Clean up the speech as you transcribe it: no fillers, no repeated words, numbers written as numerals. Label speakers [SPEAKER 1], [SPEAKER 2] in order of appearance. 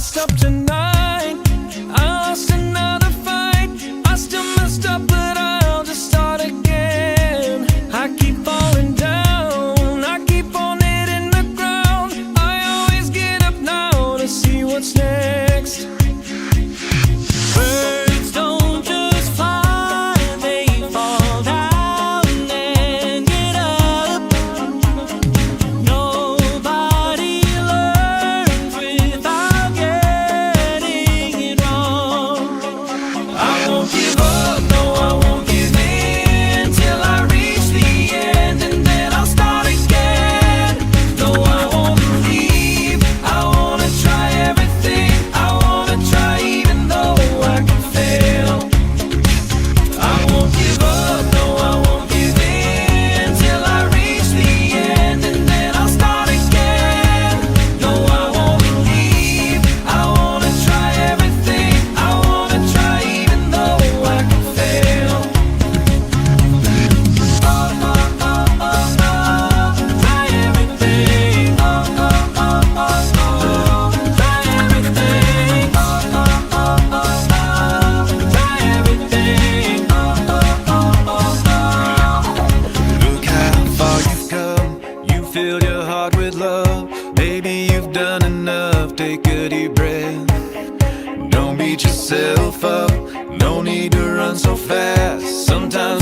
[SPEAKER 1] messed up tonight. I lost another fight. I still messed up, but I'll just start again. I keep falling down, I keep on hitting the ground. I always get up now to see what's next. Birds don't just fly, they fall down and get up. Nobody learns without getting it wrong. I won't give up, no I won't give in till I reach the end, and then I'll start again. No I won't leave, I wanna try everything. I wanna try even though I can fail. I won't give up, no I won't give in till I reach the end, and then I'll start again. No I won't leave, I wanna try everything. I wanna try even though I can fail. Try everything. Look how far you've come. You filled your heart with love. Baby, you've done enough. Take a deep breath. Don't beat yourself up. No need to run so fast. Sometimes